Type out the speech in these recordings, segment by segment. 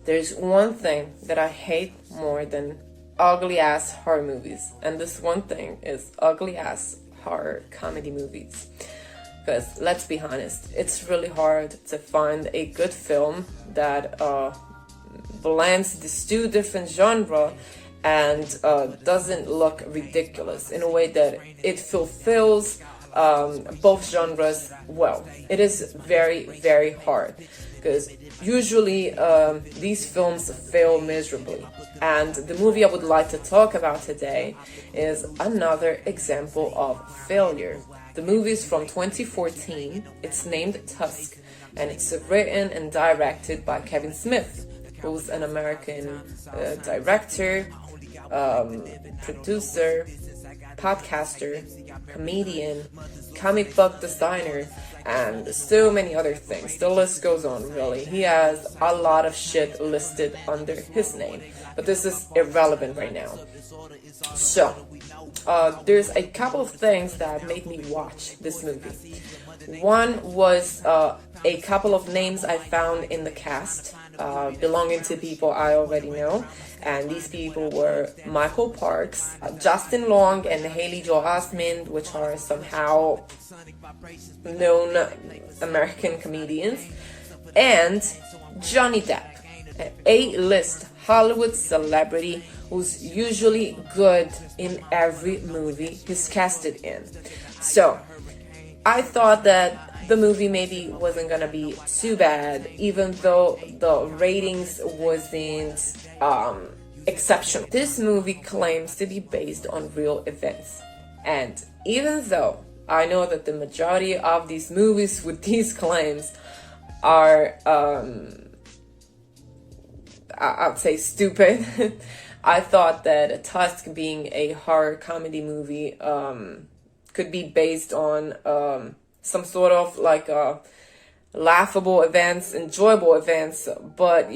there's one thing that I hate more than ugly ass horror movies, and this one thing is ugly ass horror comedy movies. Because let's be honest, it's really hard to find a good film that blends these two different genres and doesn't look ridiculous in a way that it fulfills both genres well. It is very, very hard because usually these films fail miserably. And the movie I would like to talk about today is another example of failure. The movie is from 2014. It's named Tusk, and it's written and directed by Kevin Smith, who's an American director, producer, podcaster, comedian, comic book designer, and so many other things. The list goes on, really. He has a lot of shit listed under his name, but this is irrelevant right now. So, there's a couple of things that made me watch this movie. One was a couple of names I found in the cast, belonging to people I already know. And these people were Michael Parks, Justin Long, and Haley Joel Osment, which are somehow known American comedians, and Johnny Depp, an A-list Hollywood celebrity who's usually good in every movie he's casted in. So I thought that the movie maybe wasn't gonna be too bad, even though the ratings wasn't exceptional. This movie claims to be based on real events, and even though I know that the majority of these movies with these claims are I'd say stupid, I thought that Tusk, being a horror comedy movie, could be based on some sort of like laughable events, enjoyable events, but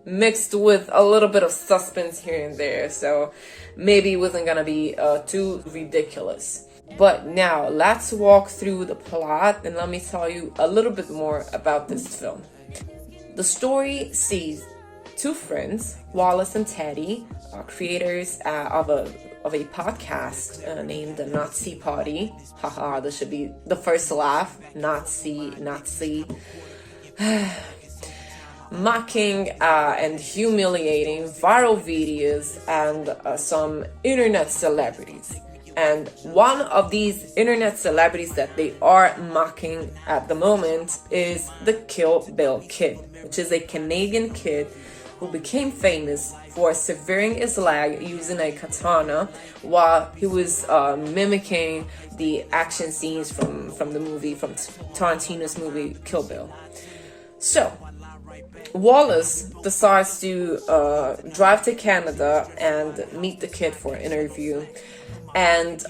mixed with a little bit of suspense here and there. So maybe it wasn't gonna be too ridiculous. But now let's walk through the plot and let me tell you a little bit more about this film. The story sees two friends, Wallace and Teddy, creators of a podcast named the Nazi Party. Haha, this should be the first laugh. Nazi. Mocking and humiliating viral videos and some internet celebrities. And one of these internet celebrities that they are mocking at the moment is the Kill Bill Kid, which is a Canadian kid who became famous for severing his leg using a katana while he was mimicking the action scenes from Tarantino's movie Kill Bill. So Wallace decides to drive to Canada and meet the kid for an interview. And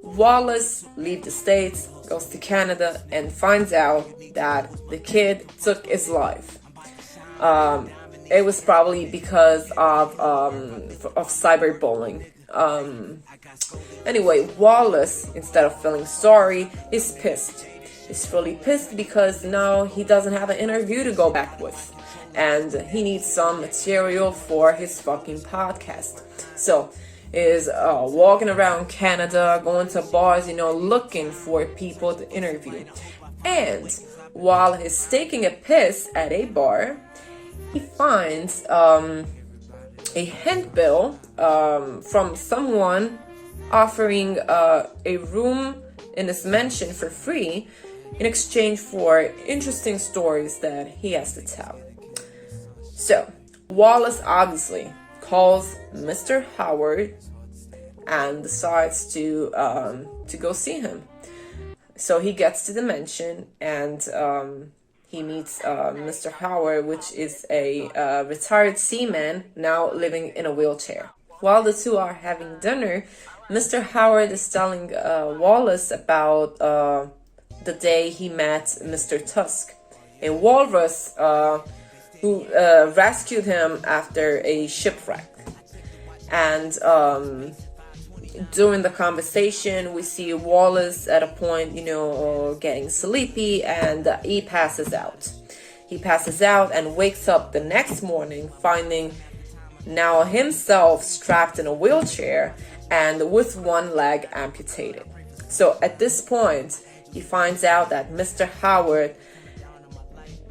Wallace leaves the States, goes to Canada, and finds out that the kid took his life. It was probably because of cyberbullying. Anyway, Wallace, instead of feeling sorry, is pissed. He's really pissed because now he doesn't have an interview to go back with. And he needs some material for his fucking podcast. So is walking around Canada, going to bars, looking for people to interview. And while he's taking a piss at a bar, he finds a handbill from someone offering a room in his mansion for free in exchange for interesting stories that he has to tell. So Wallace obviously calls Mr. Howard and decides to go see him. So he gets to the mansion and he meets Mr. Howard, which is a retired seaman now living in a wheelchair. While the two are having dinner, Mr. Howard is telling Wallace about the day he met Mr. Tusk, a walrus who rescued him after a shipwreck. And during the conversation, we see Wallace at a point, getting sleepy, and he passes out. He passes out and wakes up the next morning finding now himself strapped in a wheelchair and with one leg amputated. So at this point, he finds out that Mr. Howard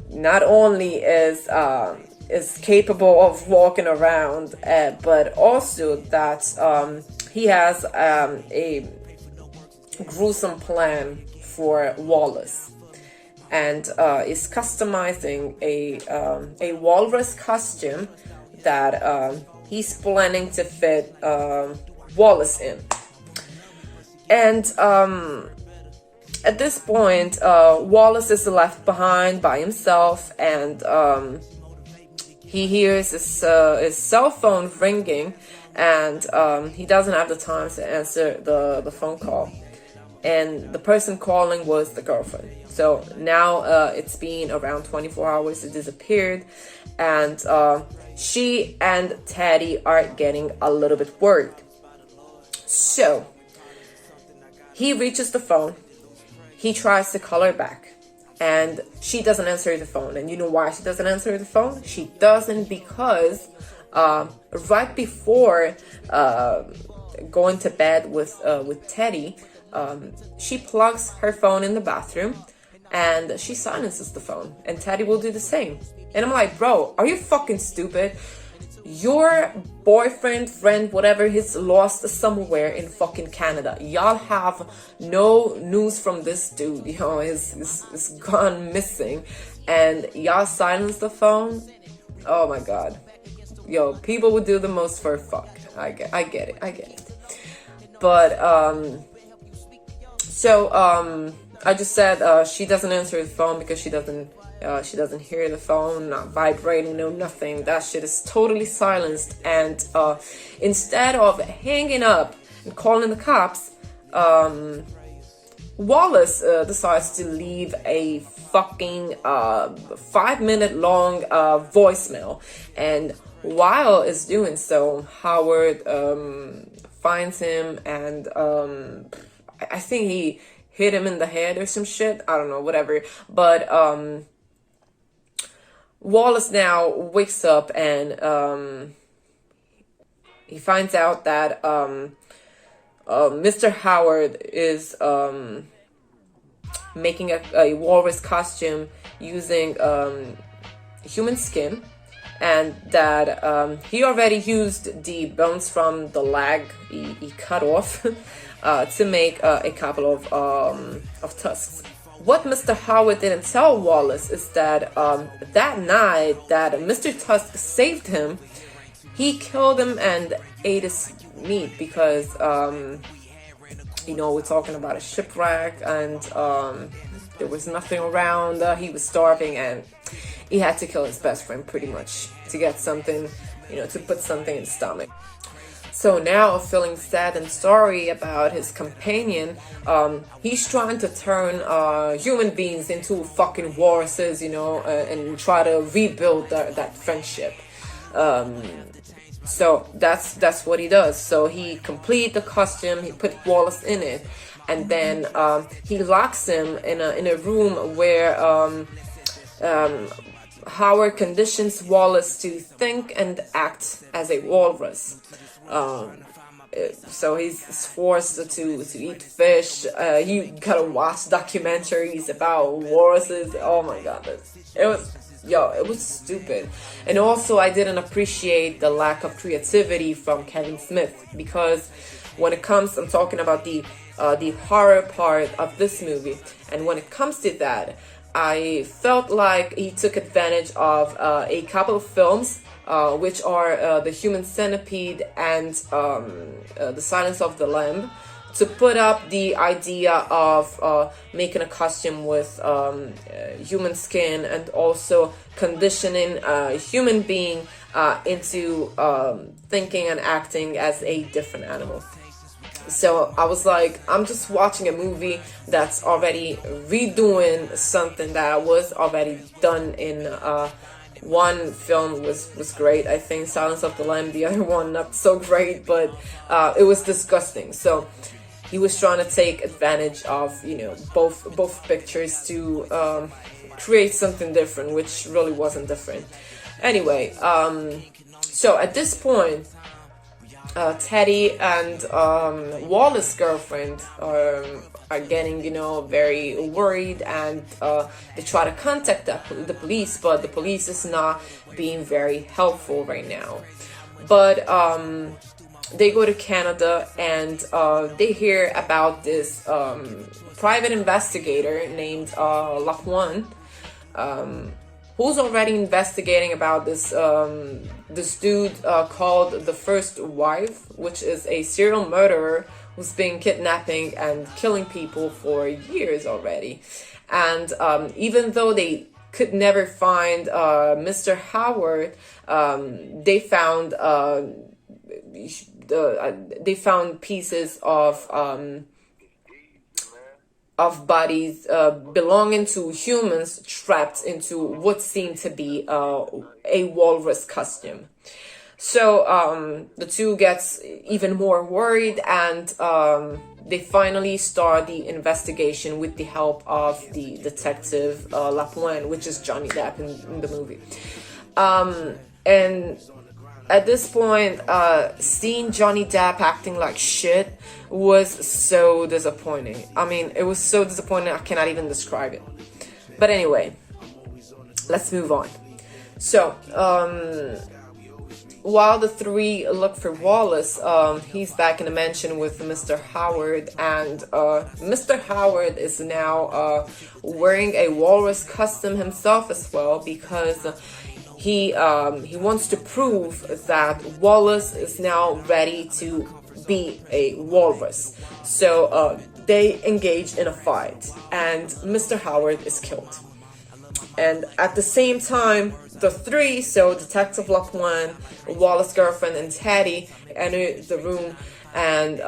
not only is capable of walking around, but also that he has a gruesome plan for Wallace, and is customizing a walrus costume that he's planning to fit Wallace in. And at this point, Wallace is left behind by himself, and he hears his cell phone ringing, and he doesn't have the time to answer the phone call. And the person calling was the girlfriend. So now it's been around 24 hours. It disappeared, and she and Teddy are getting a little bit worried. So he reaches the phone. He tries to call her back, and she doesn't answer the phone. And you know why she doesn't answer the phone? She doesn't because right before going to bed with Teddy, she plugs her phone in the bathroom and she silences the phone, and Teddy will do the same. And I'm like, bro, are you fucking stupid? Your boyfriend, friend, whatever, he's lost somewhere in fucking Canada. Y'all have no news from this dude. You know, he's gone missing, and y'all silence the phone. Oh my god. Yo, people would do the most for fuck. I get it. But I just said she doesn't answer the phone because she doesn't hear the phone, not vibrating, no nothing. That shit is totally silenced. And instead of hanging up and calling the cops, Wallace decides to leave a fucking 5-minute long voicemail. And while it's doing so, Howard finds him, and I think he hit him in the head or some shit. I don't know, whatever. But Wallace now wakes up, and he finds out that Mr. Howard is making a walrus costume using human skin, and that he already used the bones from the leg he cut off to make a couple of tusks. What Mr. Howard didn't tell Wallace is that that night that Mr. Tusk saved him, he killed him and ate his meat because, we're talking about a shipwreck, and there was nothing around. He was starving, and he had to kill his best friend pretty much to get something, to put something in his stomach. So now, feeling sad and sorry about his companion, he's trying to turn human beings into fucking walruses, and try to rebuild that friendship. So that's what he does. So he complete the costume, he put Wallace in it, and then he locks him in a room where Howard conditions Wallace to think and act as a walrus. So he's forced to eat fish. You gotta watch documentaries about walruses. Oh my god, it was stupid. And also, I didn't appreciate the lack of creativity from Kevin Smith, because when it comes, I'm talking about the horror part of this movie, and when it comes to that, I felt like he took advantage of a couple of films, which are The Human Centipede and The Silence of the Lamb, to put up the idea of making a costume with human skin, and also conditioning a human being into thinking and acting as a different animal. So I was like, I'm just watching a movie that's already redoing something that was already done in one film was great, I think, Silence of the Lamb. The other one not so great, but it was disgusting. So he was trying to take advantage of, you know, both pictures to create something different, which really wasn't different. Anyway, so at this point, Teddy and Wallace's girlfriend are getting, you know, very worried, and they try to contact the police, but the police is not being very helpful right now. But they go to Canada, and they hear about this private investigator named Lapointe, who's already investigating about this this dude called the First Wife, which is a serial murderer who's been kidnapping and killing people for years already. And even though they could never find Mr. Howard, they found pieces of bodies belonging to humans trapped into what seemed to be a walrus costume. So the two gets even more worried, and they finally start the investigation with the help of the detective Lapointe, which is Johnny Depp in the movie. And at this point, seeing Johnny Depp acting like shit was so disappointing. I mean, it was so disappointing, I cannot even describe it. But anyway, let's move on. So, while the three look for Wallace, he's back in the mansion with Mr. Howard, and Mr. Howard is now wearing a walrus costume himself as well, because he wants to prove that Wallace is now ready to be a walrus. So they engage in a fight, and Mr. Howard is killed. And at the same time, the three, so Detective Lapointe, Wallace's girlfriend, and Teddy, enter the room, and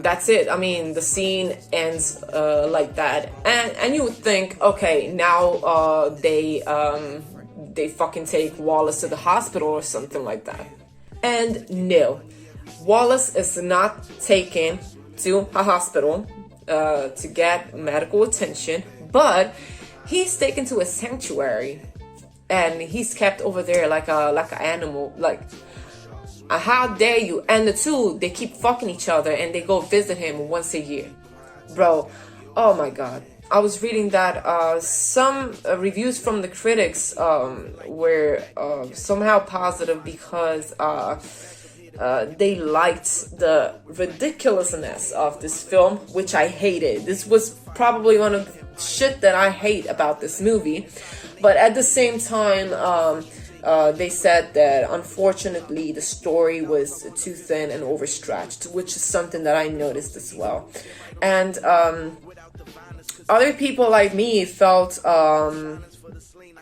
that's it. I mean, the scene ends like that, and you would think, okay, now they fucking take Wallace to the hospital or something like that. And no, Wallace is not taken to a hospital to get medical attention, but he's taken to a sanctuary, and he's kept over there like an animal. Like, how dare you? And the two, they keep fucking each other, and they go visit him once a year. Bro, oh my god. I was reading that some reviews from the critics were somehow positive, because they liked the ridiculousness of this film, which I hated. This was probably one of the shit that I hate about this movie. But at the same time, they said that unfortunately the story was too thin and overstretched, which is something that I noticed as well. And other people like me felt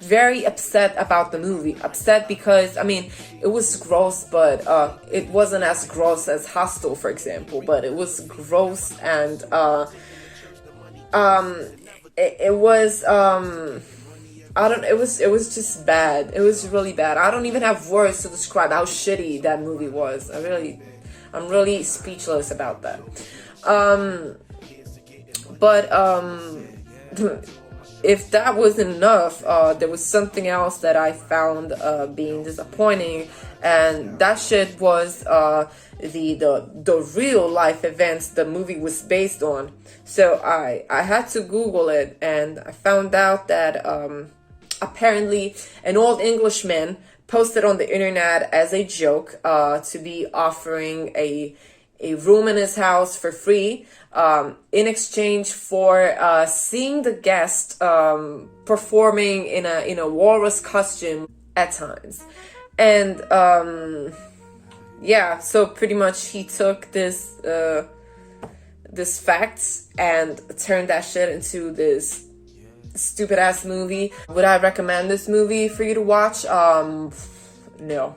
very upset about the movie. Upset because, I mean, it was gross, but it wasn't as gross as Hostel, for example. But it was gross, and it was it was just bad. It was really bad. I don't even have words to describe how shitty that movie was. I'm really speechless about that. But if that wasn't enough, there was something else that I found being disappointing, and that shit was the real life events the movie was based on. So I had to Google it, and I found out that apparently an old Englishman posted on the internet as a joke to be offering a room in his house for free in exchange for seeing the guest performing in a walrus costume at times. And yeah, so pretty much he took this facts and turned that shit into this stupid ass movie. Would I recommend this movie for you to watch? No.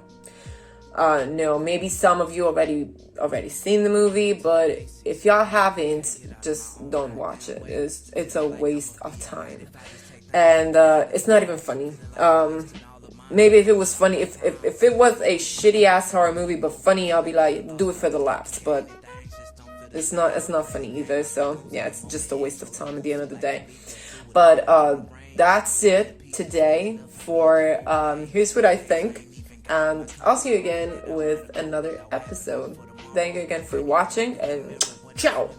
No, maybe some of you already seen the movie, but if y'all haven't, just don't watch it. It's a waste of time, and it's not even funny. Maybe if it was funny, if it was a shitty ass horror movie but funny, I'll be like, do it for the laughs. But It's not funny either. So yeah, it's just a waste of time at the end of the day. But that's it today for Here's What I Think. And I'll see you again with another episode. Thank you again for watching, and ciao!